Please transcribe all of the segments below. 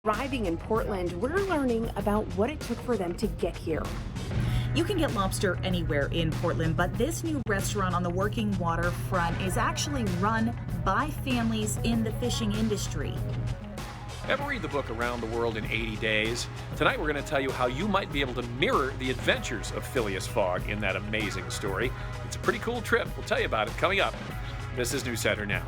Arriving in Portland, we're learning about what it took for them to get here. You can get lobster anywhere in Portland, but this new restaurant on the working waterfront is actually run by families in the fishing industry. Ever read the book Around the World in 80 Days? Tonight we're going to tell you how you might be able to mirror the adventures of Phileas Fogg in that amazing story. It's a pretty cool trip. We'll tell you about it coming up. This is News Center Now.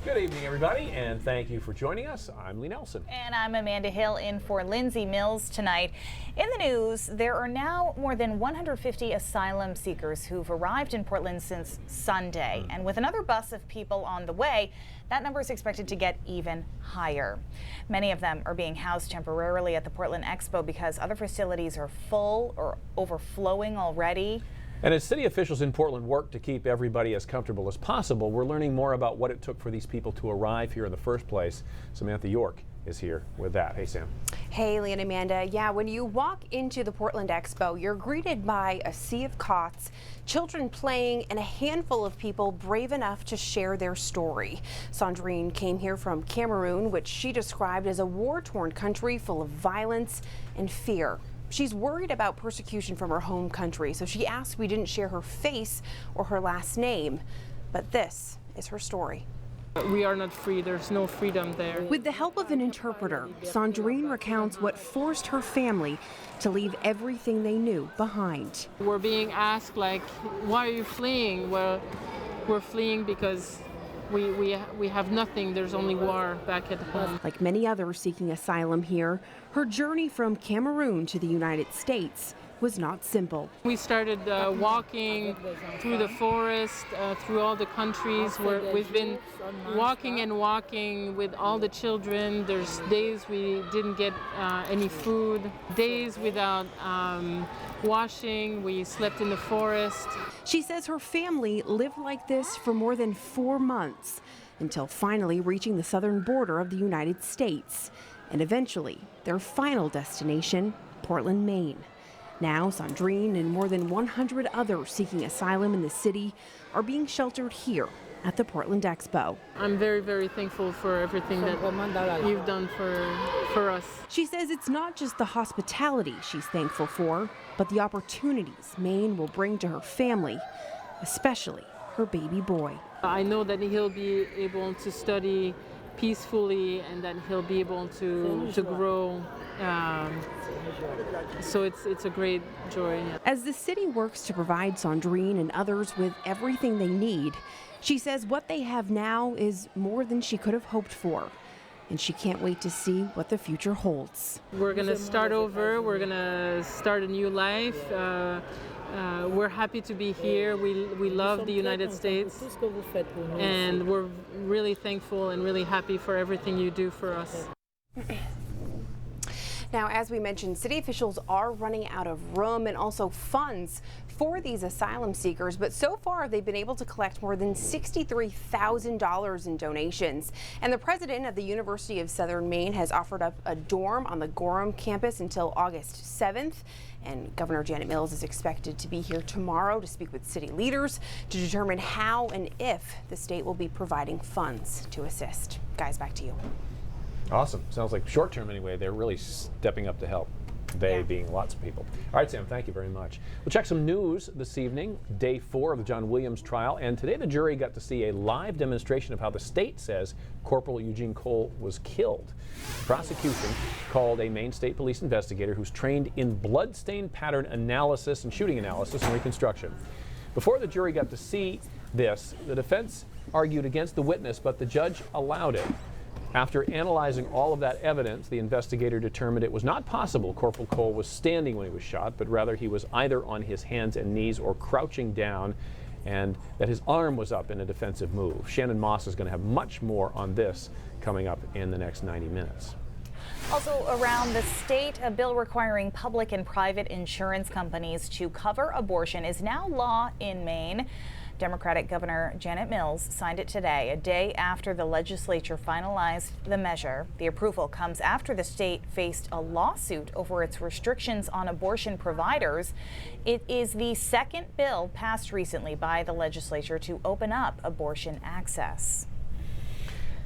Good evening, everybody, and thank you for joining us. I'm Lee Nelson. And I'm Amanda Hill in for Lindsay Mills tonight. In the news, there are now more than 150 asylum seekers who've arrived in Portland since Sunday. And with another bus of people on the way, that number is expected to get even higher. Many of them are being housed temporarily at the Portland Expo because other facilities are full or overflowing already. And as city officials in Portland work to keep everybody as comfortable as possible, we're learning more about what it took for these people to arrive here in the first place. Samantha York is here with that. Hey, Sam. Hey, Lee and Amanda. Yeah, when you walk into the Portland Expo, you're greeted by a sea of cots, children playing, and a handful of people brave enough to share their story. Sandrine came here from Cameroon, which she described as a war-torn country full of violence and fear. She's worried about persecution from her home country, so she asked we didn't share her face or her last name. But this is her story. We are not free. There's no freedom there. With the help of an interpreter, Sandrine recounts what forced her family to leave everything they knew behind. We're being asked, like, why are you fleeing? Well, we're fleeing because we have nothing. There's only war back at home. Like many others seeking asylum here, her journey from Cameroon to the United States was not simple. We started walking through the forest, through all the countries where we've been walking and walking with all the children. There's days we didn't get any food, days without washing. We slept in the forest. She says her family lived like this for more than 4 months until finally reaching the southern border of the United States and eventually their final destination, Portland, Maine. Now, Sandrine and more than 100 others seeking asylum in the city are being sheltered here at the Portland Expo. I'm very, very thankful for everything that you've done for us. She says it's not just the hospitality she's thankful for, but the opportunities Maine will bring to her family, especially her baby boy. I know that he'll be able to study peacefully and that he'll be able to grow. So it's a great joy. As the city works to provide Sandrine and others with everything they need, she says what they have now is more than she could have hoped for, and she can't wait to see what the future holds. We're going to start over. We're going to start a new life. We're happy to be here. We love the United States, and we're really thankful and really happy for everything you do for us. Now, as we mentioned, city officials are running out of room and also funds for these asylum seekers, but so far they've been able to collect more than $63,000 in donations. And the president of the University of Southern Maine has offered up a dorm on the Gorham campus until August 7th. And Governor Janet Mills is expected to be here tomorrow to speak with city leaders to determine how and if the state will be providing funds to assist. Guys, back to you. Awesome. Sounds like short term anyway, they're really stepping up to help. They being lots of people. All right, Sam, thank you very much. We'll check some news this evening, day 4 of the John Williams trial. And today the jury got to see a live demonstration of how the state says Corporal Eugene Cole was killed. Prosecution called a Maine State Police investigator who's trained in bloodstain pattern analysis and shooting analysis and reconstruction. Before the jury got to see this, the defense argued against the witness, but the judge allowed it. After analyzing all of that evidence, the investigator determined it was not possible Corporal Cole was standing when he was shot, but rather he was either on his hands and knees or crouching down, and that his arm was up in a defensive move. Shannon Moss is going to have much more on this coming up in the next 90 minutes. Also around the state, a bill requiring public and private insurance companies to cover abortion is now law in Maine. Democratic Governor Janet Mills signed it today, a day after the legislature finalized the measure. The approval comes after the state faced a lawsuit over its restrictions on abortion providers. It is the second bill passed recently by the legislature to open up abortion access.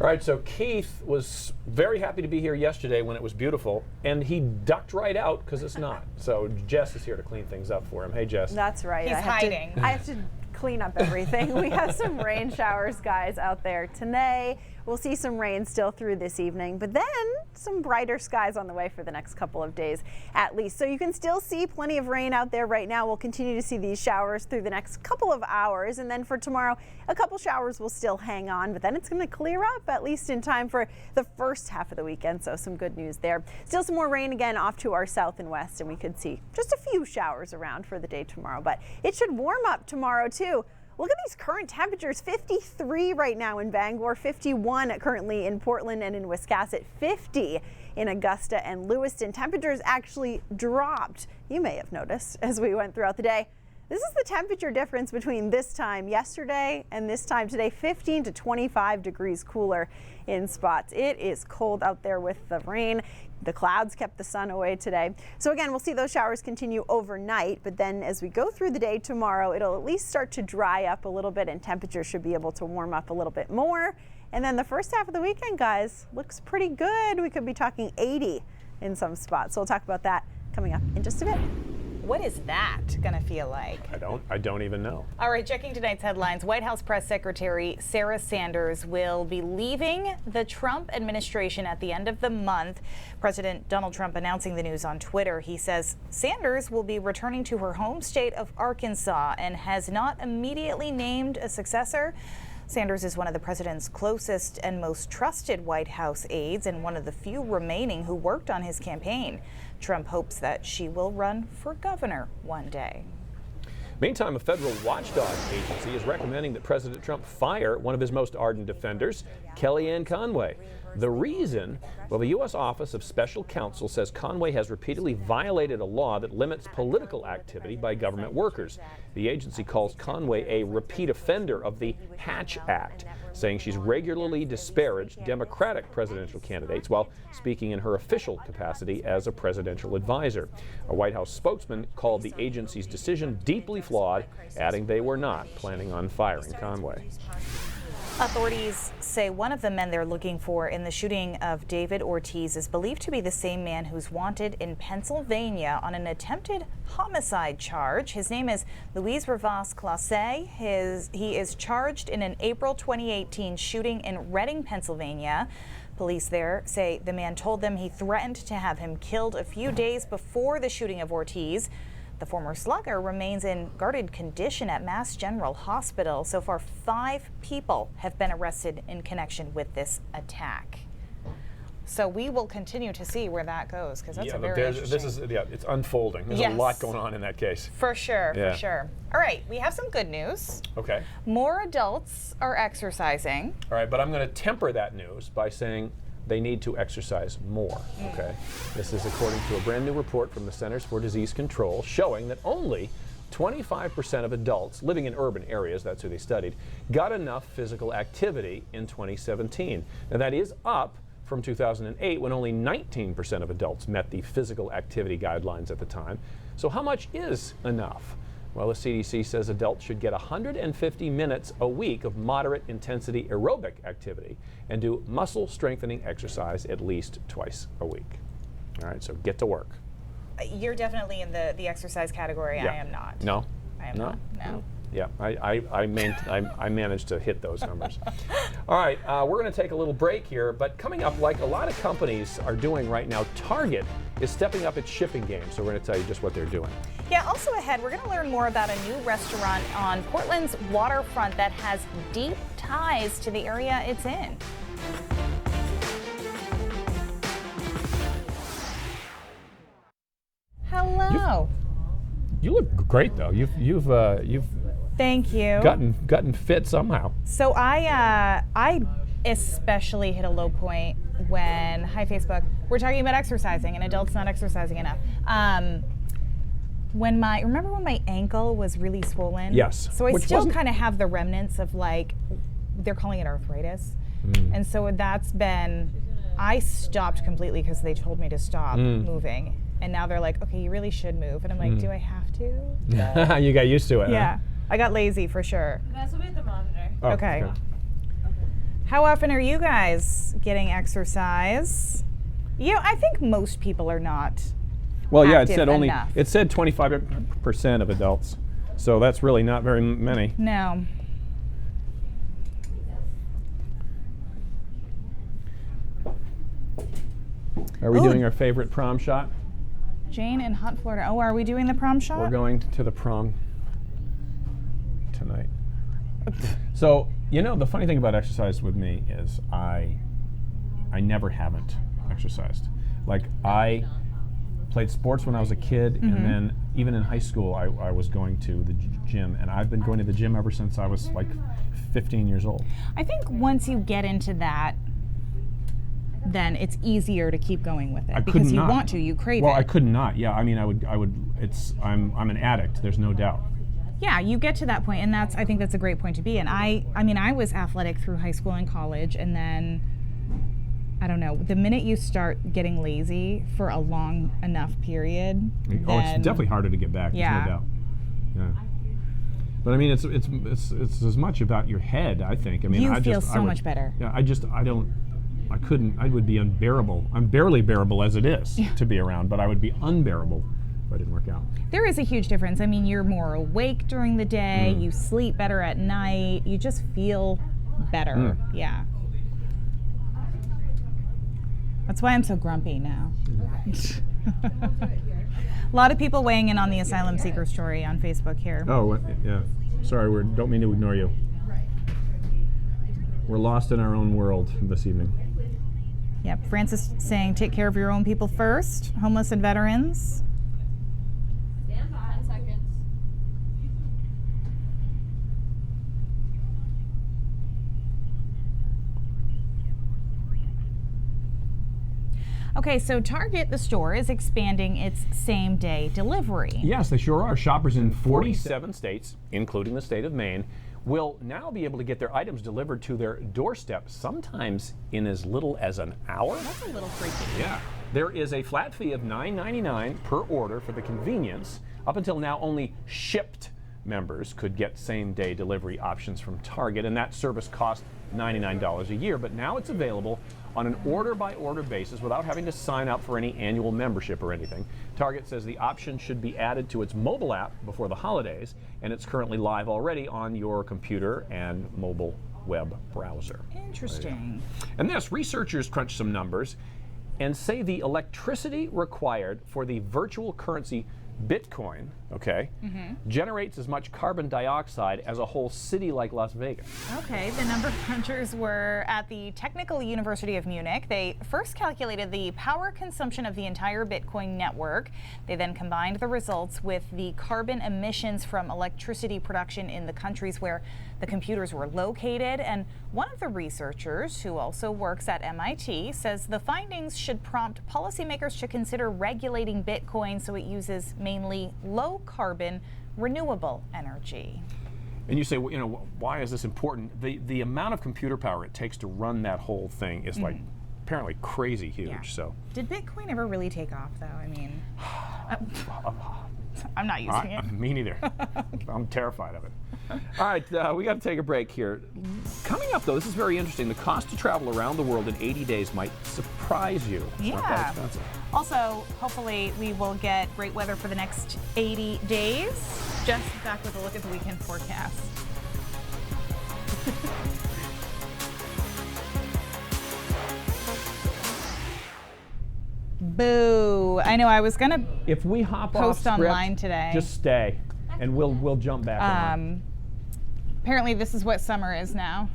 All right, so Keith was very happy to be here yesterday when it was beautiful, and he ducked right out because it's not. So Jess is here to clean things up for him. Hey, Jess. That's right. He's hiding. I have to clean up everything. We have some rain showers, guys, out there today. We'll see some rain still through this evening, but then some brighter skies on the way for the next couple of days at least. So you can still see plenty of rain out there right now. We'll continue to see these showers through the next couple of hours. And then for tomorrow, a couple showers will still hang on, but then it's going to clear up at least in time for the first half of the weekend. So some good news there. Still some more rain again off to our south and west, and we could see just a few showers around for the day tomorrow, but it should warm up tomorrow too. Look at these current temperatures, 53 right now in Bangor, 51 currently in Portland and in Wiscasset, 50 in Augusta and Lewiston. Temperatures actually dropped, you may have noticed, as we went throughout the day. This is the temperature difference between this time yesterday and this time today, 15 to 25 degrees cooler in spots. It is cold out there with the rain. The clouds kept the sun away today. So again, we'll see those showers continue overnight, but then as we go through the day tomorrow, it'll at least start to dry up a little bit and temperatures should be able to warm up a little bit more. And then the first half of the weekend, guys, looks pretty good. We could be talking 80 in some spots. So we'll talk about that coming up in just a bit. What is that going to feel like? I don't even know. All right, checking tonight's headlines. White House Press Secretary Sarah Sanders will be leaving the Trump administration at the end of the month. President Donald Trump announcing the news on Twitter. He says Sanders will be returning to her home state of Arkansas and has not immediately named a successor. Sanders is one of the president's closest and most trusted White House aides and one of the few remaining who worked on his campaign. Trump hopes that she will run for governor one day. Meantime, a federal watchdog agency is recommending that President Trump fire one of his most ardent defenders, Kellyanne Conway. The reason? Well, the U.S. Office of Special Counsel says Conway has repeatedly violated a law that limits political activity by government workers. The agency calls Conway a repeat offender of the Hatch Act, saying she's regularly disparaged Democratic presidential candidates while speaking in her official capacity as a presidential advisor. A White House spokesman called the agency's decision deeply flawed, adding they were not planning on firing Conway. Authorities say one of the men they're looking for in the shooting of David Ortiz is believed to be the same man who's wanted in Pennsylvania on an attempted homicide charge. His name is Luis Rivas Clase. He is charged in an April 2018 shooting in Reading, Pennsylvania. Police there say the man told them he threatened to have him killed a few days before the shooting of Ortiz. The former slugger remains in guarded condition at Mass General Hospital. So far, 5 people have been arrested in connection with this attack. So we will continue to see where that goes, because that's a very interesting. It's unfolding. There's a lot going on in that case. For sure, for sure. All right, we have some good news. Okay. More adults are exercising. All right, but I'm going to temper that news by saying they need to exercise more, okay? This is according to a brand new report from the Centers for Disease Control showing that only 25% of adults living in urban areas, that's who they studied, got enough physical activity in 2017. Now that is up from 2008 when only 19% of adults met the physical activity guidelines at the time. So how much is enough? Well, the CDC says adults should get 150 minutes a week of moderate intensity aerobic activity and do muscle strengthening exercise at least twice a week. All right, so get to work. You're definitely in the exercise category. Yeah. I am not. No? I am not. No. Yeah, I managed to hit those numbers. All right, we're going to take a little break here, but coming up, like a lot of companies are doing right now, Target is stepping up its shipping game, so we're going to tell you just what they're doing. Yeah, also ahead, we're going to learn more about a new restaurant on Portland's waterfront that has deep ties to the area it's in. Hello. You look great, though. You've Thank you. gotten fit somehow. So I especially hit a low point when, hi Facebook, we're talking about exercising and adults not exercising enough. remember when my ankle was really swollen? Yes. So I Which still wasn't- kind of have the remnants of, like, they're calling it arthritis. And so that's been, I stopped completely because they told me to stop moving. And now they're like, okay, you really should move. And I'm like, do I have to? You got used to it. Yeah. I got lazy for sure. That's what we have the monitor. Huh? Oh, Okay. How often are you guys getting exercise? You know, I think most people are not. Well, yeah, active enough. it said 25% of adults. So that's really not very many. No. Are we Ooh. doing our favorite prom shot? Jane in Hot, Florida. Oh, are we doing the prom shot? We're going to the prom tonight. So, you know, the funny thing about exercise with me is I never haven't exercised. Like, I played sports when I was a kid, and then even in high school, I was going to the gym, and I've been going to the gym ever since I was like 15 years old. I think once you get into that, then it's easier to keep going with it I could because you not. want to, you crave Well, it. I could not. Yeah, I mean, I would. I'm an addict. There's no doubt. Yeah, you get to that point, and I think that's a great point to be in. I mean, I was athletic through high school and college, and then, I don't know, the minute you start getting lazy for a long enough period, Oh, it's definitely harder to get back. Yeah. There's no doubt. Yeah. But I mean, it's as much about your head, I think. I mean, You I feel just, so much better. Yeah, I would be unbearable. I'm barely bearable as it is to be around, but I would be unbearable if I didn't work out. There is a huge difference. I mean, you're more awake during the day, you sleep better at night, you just feel better. Yeah. That's why I'm so grumpy now. A lot of people weighing in on the asylum seeker story on Facebook here. Oh, yeah. Sorry, we don't mean to ignore you. We're lost in our own world this evening. Yep, Francis saying take care of your own people first, homeless and veterans. 10 seconds. Okay, so Target, the store, is expanding its same-day delivery. Yes, they sure are. Shoppers in 47 states, including the state of Maine, will now be able to get their items delivered to their doorstep, sometimes in as little as an hour. That's a little freaky. Yeah. There is a flat fee of $9.99 per order for the convenience. Up until now, only Shipped members could get same-day delivery options from Target, and that service cost $99 a year, but now it's available on an order-by-order basis without having to sign up for any annual membership or anything. Target says the option should be added to its mobile app before the holidays, and it's currently live already on your computer and mobile web browser. Interesting. And this, researchers crunched some numbers and say the electricity required for the virtual currency Bitcoin, generates as much carbon dioxide as a whole city like Las Vegas. Okay, the number crunchers were at the Technical University of Munich. They first calculated the power consumption of the entire Bitcoin network. They then combined the results with the carbon emissions from electricity production in the countries where the computers were located. And one of the researchers, who also works at MIT, says the findings should prompt policymakers to consider regulating Bitcoin so it uses mainly low-carbon, renewable energy. And you say, well, you know, why is this important? The amount of computer power it takes to run that whole thing is like apparently crazy huge. Yeah. So Did Bitcoin ever really take off, though? I mean, I'm not using it. Me neither. I'm terrified of it. All right, we got to take a break here. Coming up, though, this is very interesting. The cost to travel around the world in 80 days might surprise you. It's not that expensive. Also, hopefully, we will get great weather for the next 80 days. Just back with a look at the weekend forecast. Boo! I know. I was gonna If we hop off post script, online today. just stay, and we'll jump back on. Apparently, this is what summer is now.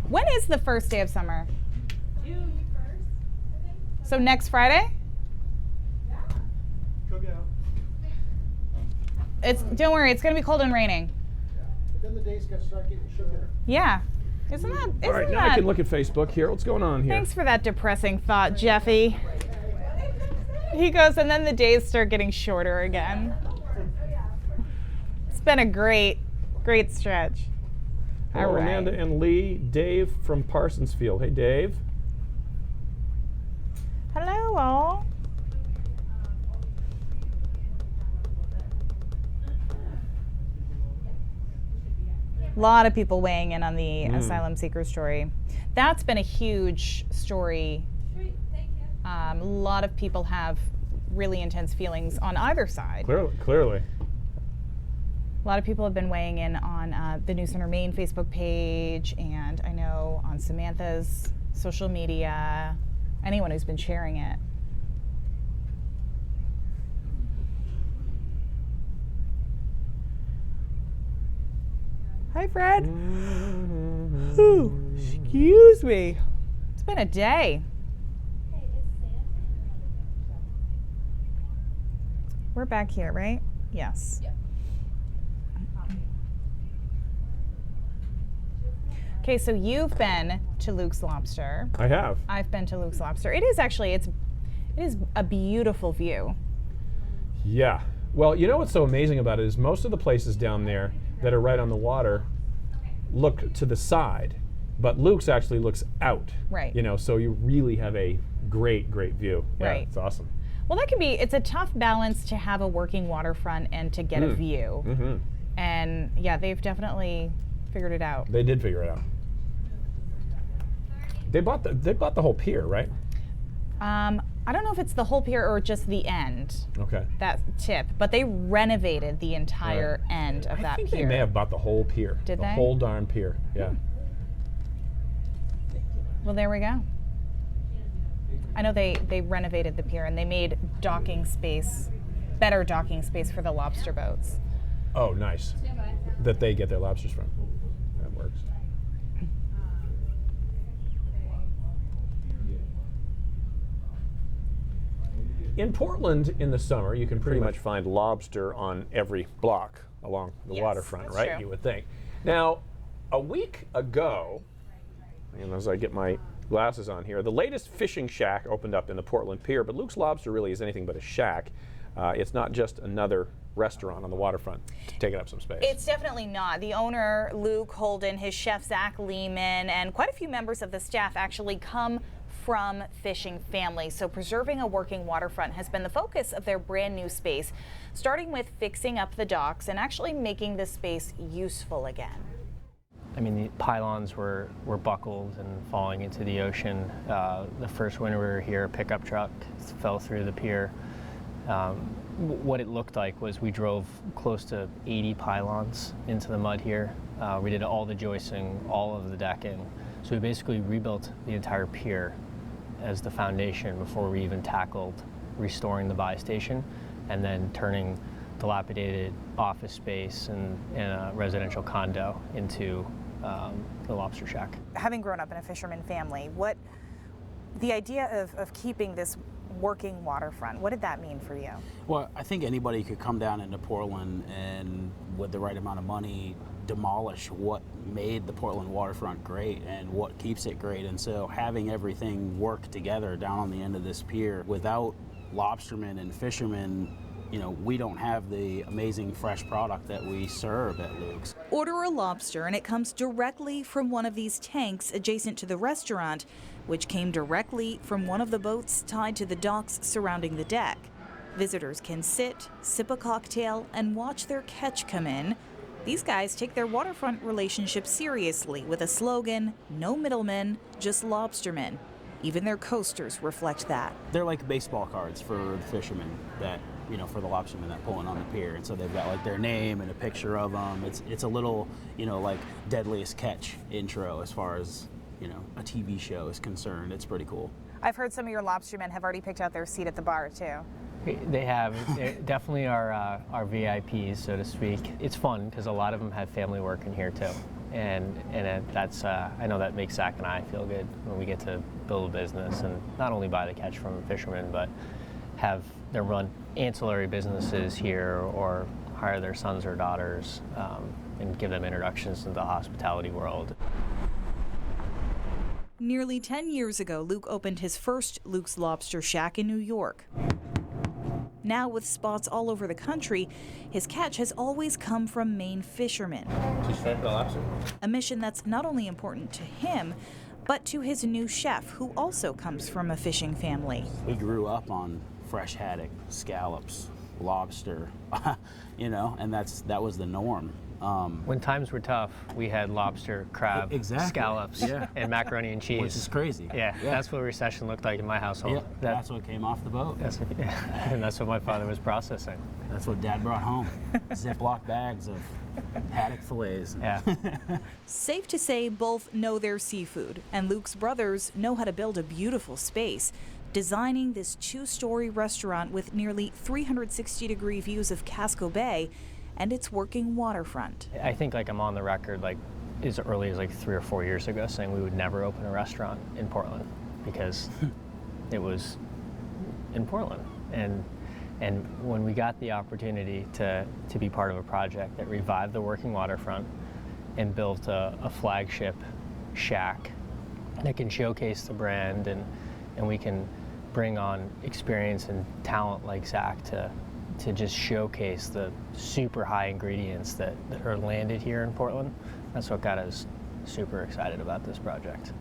When is the first day of summer? June 1st, I think. So next Friday? Cook out. Don't worry, it's gonna be cold and raining. But then the days got start getting shorter. Yeah. Isn't that? All right, now I can look at Facebook here. What's going on here? Thanks for that depressing thought, Jeffy. He goes, and then the days start getting shorter again. It's been a great stretch. Hello, All right. Amanda and Lee. Dave from Parsonsfield. Hey, Dave. Hello, all. A lot of people weighing in on the asylum seeker story. That's been a huge story. A lot of people have really intense feelings on either side. Clearly. A lot of people have been weighing in on the News Center Maine Facebook page, and I know on Samantha's social media, anyone who's been sharing it. Hi, Fred. Ooh, excuse me. It's been a day. We're back here, right? Yes. Yep. Okay, so you've been to Luke's Lobster. I have. I've been to Luke's Lobster. It is actually, it is a beautiful view. Yeah. Well, you know what's so amazing about it is most of the places down there that are right on the water look to the side, but Luke's actually looks out. Right. You know, so you really have a great view. Yeah, Right. It's awesome. Well, that can be, it's a tough balance to have a working waterfront and to get a view. Mm-hmm. And yeah, they've definitely figured it out. They did figure it out. They bought the whole pier, right? I don't know if it's the whole pier or just the end. Okay. That tip, but they renovated the entire end of that I think pier. they may have bought the whole pier. Did the they? whole darn pier. Yeah. Well, there we go. I know they renovated the pier and they made docking space, better docking space for the lobster boats. Oh, nice. That they get their lobsters from. That works. In Portland in the summer, you can pretty much find lobster on every block along the waterfront, that's right? true. You would think. Now, a week ago, and as I get my glasses on here, the latest fishing shack opened up in the Portland Pier, but Luke's Lobster really is anything but a shack. It's not just another restaurant on the waterfront taking up some space. It's definitely not. The owner, Luke Holden, his chef, Zach Lehman, and quite a few members of the staff actually come from fishing families. So preserving a working waterfront has been the focus of their brand new space, starting with fixing up the docks and actually making the space useful again. I mean, the pylons were buckled and falling into the ocean. The first winter we were here, a pickup truck fell through the pier. What it looked like was we drove close to 80 pylons into the mud here. We did all the joisting, all of the decking. So we basically rebuilt the entire pier as the foundation before we even tackled restoring the buy station and then turning dilapidated office space and a residential condo into the lobster shack. Having grown up in a fisherman family, what the idea of keeping this working waterfront, what did that mean for you? Well, I think anybody could come down into Portland and with the right amount of money demolish what made the Portland waterfront great and what keeps it great. And so having everything work together down on the end of this pier, without lobstermen and fishermen, you know, we don't have the amazing fresh product that we serve at Luke's. Order a lobster and it comes directly from one of these tanks adjacent to the restaurant, which came directly from one of the boats tied to the docks surrounding the deck. Visitors can sit, sip a cocktail, and watch their catch come in. These guys take their waterfront relationship seriously with a slogan, no middlemen, just lobstermen. Even their coasters reflect that. They're like baseball cards for the fishermen that, you know, for the lobstermen that pull in on the pier. And so they've got like their name and a picture of them. It's a little, you know, like Deadliest Catch intro as far as, you know, a TV show is concerned. It's pretty cool. I've heard some of your lobstermen have already picked out their seat at the bar too. They have, they're definitely our VIPs, so to speak. It's fun because a lot of them have family working here too. And that's, I know that makes Zach and I feel good when we get to build a business and not only buy the catch from fishermen, but have them run ancillary businesses here or hire their sons or daughters and give them introductions into the hospitality world. Nearly 10 years ago, Luke opened his first Luke's Lobster Shack in New York. Now with spots all over the country, his catch has always come from Maine fishermen. A mission that's not only important to him, but to his new chef, who also comes from a fishing family. We grew up on fresh haddock, scallops, lobster, and that was the norm. When times were tough, we had lobster, crab, scallops, and macaroni and cheese. Which is crazy. Yeah, that's what recession looked like in my household. Yeah, that's what came off the boat. And that's what my father was processing. That's what Dad brought home. Ziploc bags of haddock fillets. Yeah. Safe to say both know their seafood, and Luke's brothers know how to build a beautiful space, designing this 2-story restaurant with nearly 360-degree views of Casco Bay and its working waterfront. I think I'm on the record as early as 3 or 4 years ago saying we would never open a restaurant in Portland because it was in Portland. And when we got the opportunity to be part of a project that revived the working waterfront and built a flagship shack that can showcase the brand and we can bring on experience and talent like Zach to just showcase the super high ingredients that are landed here in Portland. That's what got us super excited about this project.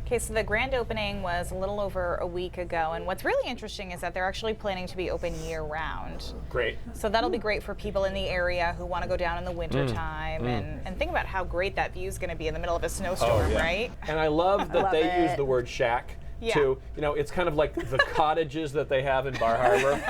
Okay, so the grand opening was a little over a week ago, and what's really interesting is that they're actually planning to be open year-round. Great. So that'll be great for people in the area who want to go down in the wintertime and think about how great that view is going to be in the middle of a snowstorm, right? And I love that they use the word shack. Yeah. It's kind of like the cottages that they have in Bar Harbor,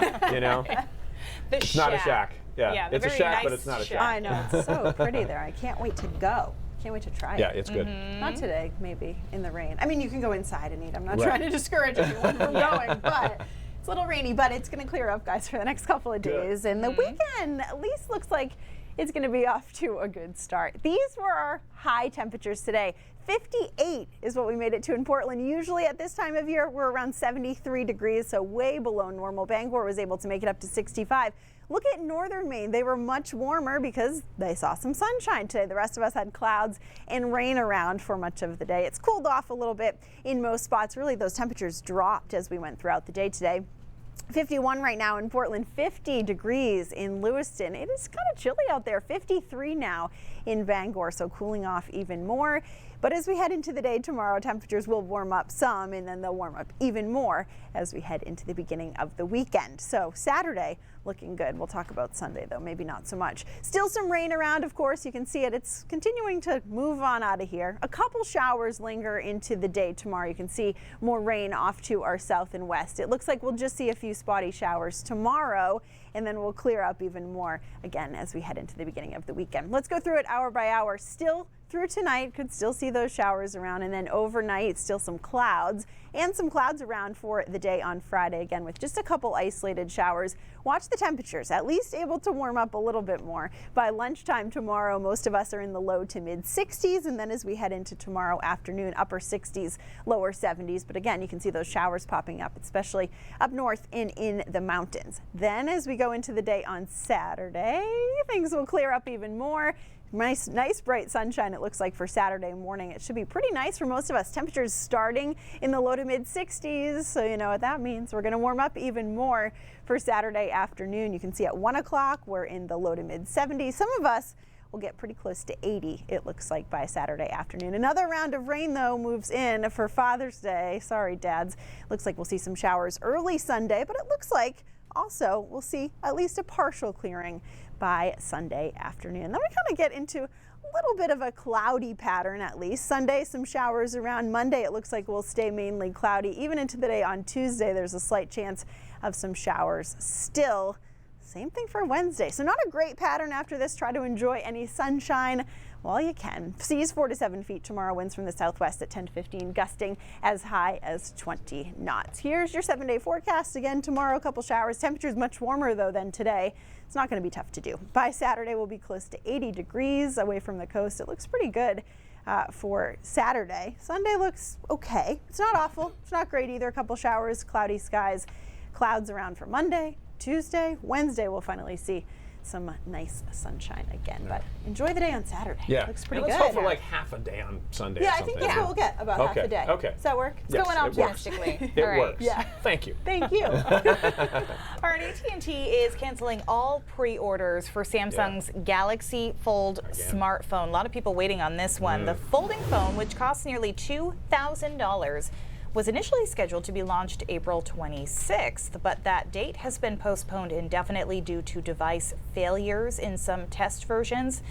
It's not a shack. Yeah, it's a shack, but it's not a shack. I know, it's so pretty there. I can't wait to go. Can't wait to try it. Yeah, it's good. Not today, maybe, in the rain. I mean, you can go inside and eat. I'm not trying to discourage anyone from going, but it's a little rainy, but it's going to clear up, guys, for the next couple of days. And the weekend at least looks like it's going to be off to a good start. These were our high temperatures today. 58 is what we made it to in Portland. Usually at this time of year, we're around 73 degrees, so way below normal. Bangor was able to make it up to 65. Look at northern Maine. They were much warmer because they saw some sunshine today. The rest of us had clouds and rain around for much of the day. It's cooled off a little bit in most spots. Really, those temperatures dropped as we went throughout the day today. 51 right now in Portland, 50 degrees in Lewiston. It is kind of chilly out there. 53 now in Bangor, so cooling off even more. But as we head into the day tomorrow, temperatures will warm up some, and then they'll warm up even more as we head into the beginning of the weekend. So Saturday looking good. We'll talk about Sunday, though, maybe not so much. Still some rain around, of course. You can see it. It's continuing to move on out of here. A couple showers linger into the day tomorrow. You can see more rain off to our south and west. It looks like we'll just see a few spotty showers tomorrow, and then we'll clear up even more again as we head into the beginning of the weekend. Let's go through it hour by hour. Still through tonight, could still see those showers around, and then overnight, still some clouds and some clouds around for the day on Friday, again with just a couple isolated showers. Watch the temperatures, at least able to warm up a little bit more. By lunchtime tomorrow, most of us are in the low to mid 60s, and then as we head into tomorrow afternoon, upper 60s, lower 70s. But again, you can see those showers popping up, especially up north and in the mountains. Then as we go into the day on Saturday, things will clear up even more. Nice bright sunshine it looks like for Saturday morning. It should be pretty nice for most of us. Temperatures starting in the low to mid 60s, so you know what that means. We're going to warm up even more for Saturday afternoon. You can see at 1 o'clock we're in the low to mid 70s. Some of us will get pretty close to 80, it looks like, by Saturday afternoon. Another round of rain, though, moves in for Father's Day. Sorry, dads. Looks like we'll see some showers early Sunday, but it looks like also we'll see at least a partial clearing by Sunday afternoon. Then we kind of get into a little bit of a cloudy pattern at least. Sunday, some showers around. Monday, it looks like we'll stay mainly cloudy. Even into the day on Tuesday, there's a slight chance of some showers still. Same thing for Wednesday. So not a great pattern after this. Try to enjoy any sunshine while you can. Seas 4 to 7 feet tomorrow. Winds from the southwest at 10 to 15, gusting as high as 20 knots. Here's your 7-day forecast. Again, tomorrow, a couple showers. Temperatures much warmer, though, than today. It's not going to be tough to do. By Saturday, we'll be close to 80 degrees away from the coast. It looks pretty good for Saturday. Sunday looks okay. It's not awful. It's not great either. A couple showers, cloudy skies, clouds around for Monday. Tuesday, Wednesday, we'll finally see some nice sunshine again. But enjoy the day on Saturday. Yeah. Looks pretty and let's good. hope for like half a day on Sunday. Yeah, or I something. think that's what we'll get, about half a day. Okay. Does that work? Yes, Going it works. optimistically. It All right. works. Yeah. Thank you. Thank you. All right, AT&T is canceling all pre-orders for Samsung's Galaxy Fold smartphone. A lot of people waiting on this one. The folding phone, which costs nearly $2,000, was initially scheduled to be launched April 26th, but that date has been postponed indefinitely due to device failures in some test versions.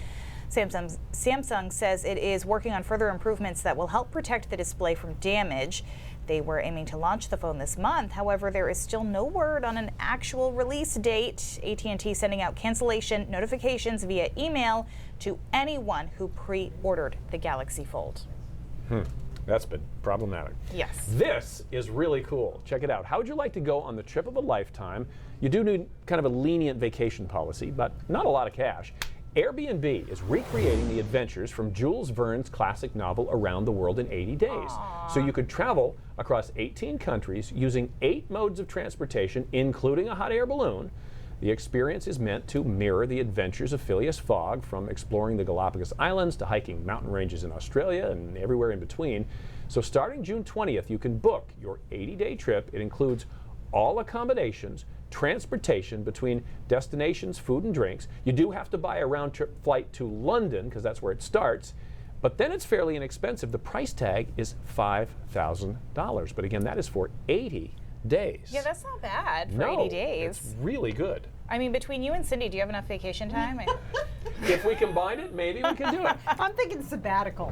Samsung says it is working on further improvements that will help protect the display from damage. They were aiming to launch the phone this month. However, there is still no word on an actual release date. AT&T sending out cancellation notifications via email to anyone who pre-ordered the Galaxy Fold. That's been problematic. Yes. This is really cool. Check it out. How would you like to go on the trip of a lifetime? You do need kind of a lenient vacation policy, but not a lot of cash. Airbnb is recreating the adventures from Jules Verne's classic novel Around the World in 80 days. So you could travel across 18 countries using 8 modes of transportation, including a hot air balloon. The experience is meant to mirror the adventures of Phileas Fogg, from exploring the Galapagos Islands to hiking mountain ranges in Australia and everywhere in between. So starting June 20th, you can book your 80-day trip. It includes all accommodations, transportation between destinations, food and drinks. You do have to buy a round-trip flight to London, because that's where it starts. But then it's fairly inexpensive. The price tag is $5,000. But again, that is for 80 days. Yeah, that's not bad for No, 80 days. It's really good. I mean, between you and Cindy, do you have enough vacation time? If we combine it, maybe we can do it. I'm thinking sabbatical.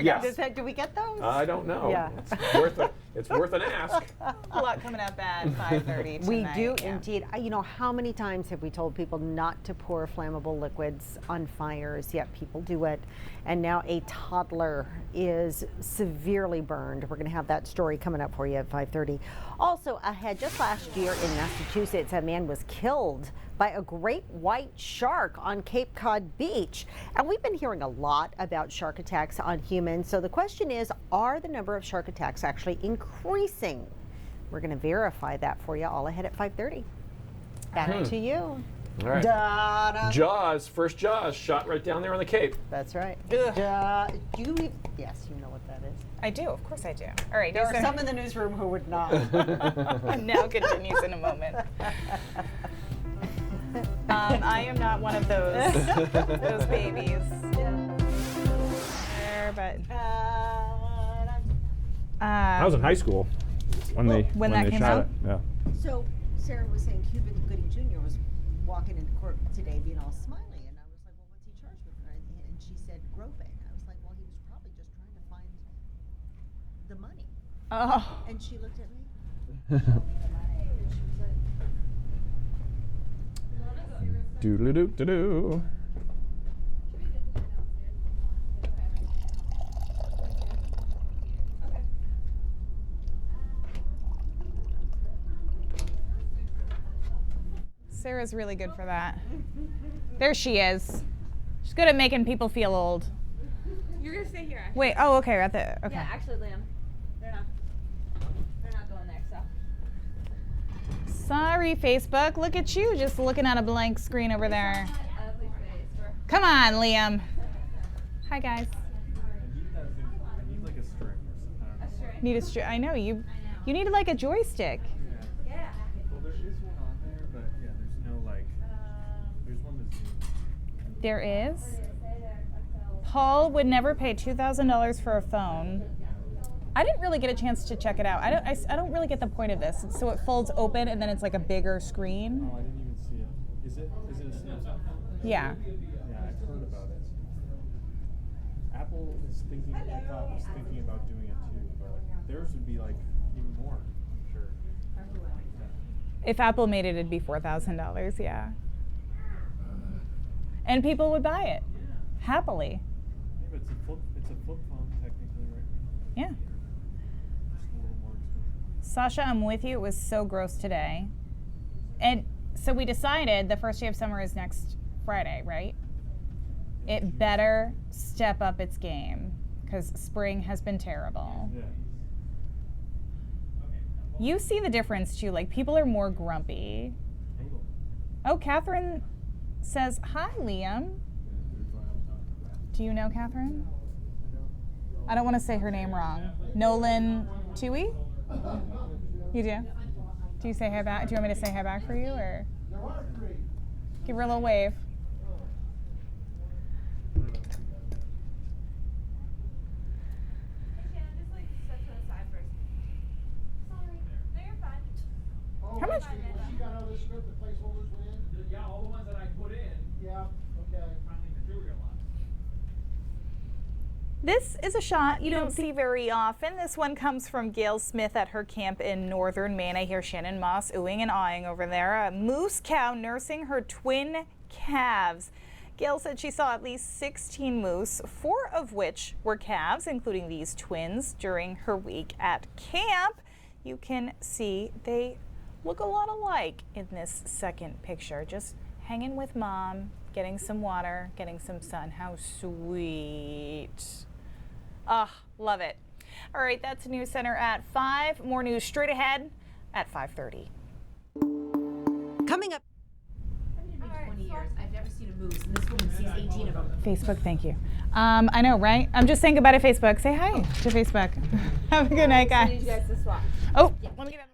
Yes. Do we get those? I don't know. Yeah. It's worth an ask. A lot coming up at 5:30 tonight. We do yeah. indeed. You know, how many times have we told people not to pour flammable liquids on fires, yet people do it. And now a toddler is severely burned. We're going to have that story coming up for you at 5:30. Also ahead, just last year in Massachusetts, a man was killed by a great white shark on Cape Cod Beach. And we've been hearing a lot about shark attacks on humans. So the question is, are the number of shark attacks actually increasing? We're going to verify that for you all ahead at 5:30. Back to you. All right. Da-da. Jaws, first Jaws, shot right down there on the Cape. That's right. Ugh. Yes, you know what that is. I do, of course I do. All right. There are some in the newsroom who would not. Now continues in a moment. I am not one of those babies. But I was in high school when they that came shot out? it. Yeah. So Sarah was saying Cuba Gooding Jr. was walking into court today being all smiley, and I was like, well, what's he charged with? And she said groping. I was like, well, he was probably just trying to find the money. Oh. And she looked at me. Show me the money. And she was like, Doodle-doo-doo-doo. Sarah's really good for that. There she is. She's good at making people feel old. You're gonna stay here. Wait. Oh, okay. Right there. Okay. Yeah, actually, Liam, they're not going there. So. Sorry, Facebook. Look at you, just looking at a blank screen over there. Ugly face. Come on, Liam. Hi, guys. I need like a string or something. Need a I know you. You need like a joystick. Yeah. Well, there is one on there, but yeah, there's no like. There's one that's. There is. Paul would never pay $2,000 for a phone. I didn't really get a chance to check it out. I don't really get the point of this. So it folds open and then it's like a bigger screen. Oh, I didn't even see it. Is it a Samsung phone? Yeah. Yeah, I've heard about it. Apple is thinking. I thought was thinking about doing it too, but theirs would be like even more. I'm sure. If Apple made it, it'd be $4,000. Yeah. And people would buy it happily. Yeah, but it's a flip phone technically, right? Yeah. Just a little more expensive. Sasha, I'm with you. It was so gross today. And so we decided the first day of summer is next Friday, right? It better step up its game because spring has been terrible. Yeah. You see the difference too. Like, people are more grumpy. Totally. Oh, Catherine says, hi, Liam. Do you know Catherine? I don't want to say her name wrong. Nolan Tui? You do? Do you say hi back? Do you want me to say hi back for you, or give her a little wave? How much? She got all this script, the placeholders went in? Yeah, all the ones that I put in. Yeah, okay. Finally materialized. This is a shot you don't see very often. This one comes from Gail Smith at her camp in northern Maine. I hear Shannon Moss oohing and aahing over there. A moose cow nursing her twin calves. Gail said she saw at least 16 moose, 4 of which were calves, including these twins, during her week at camp. You can see they look a lot alike in this second picture. Just hanging with mom, getting some water, getting some sun. How sweet. Ah, love it. All right, that's News Center at 5. More news straight ahead at 5:30. Coming up. I've been here 20 years. I've never seen a moose, and this woman sees 18 of them. Facebook, thank you. I know, right? I'm just saying goodbye to Facebook. Say hi to Facebook. Have a good night, guys. I need you guys to swap. Oh, let me get out.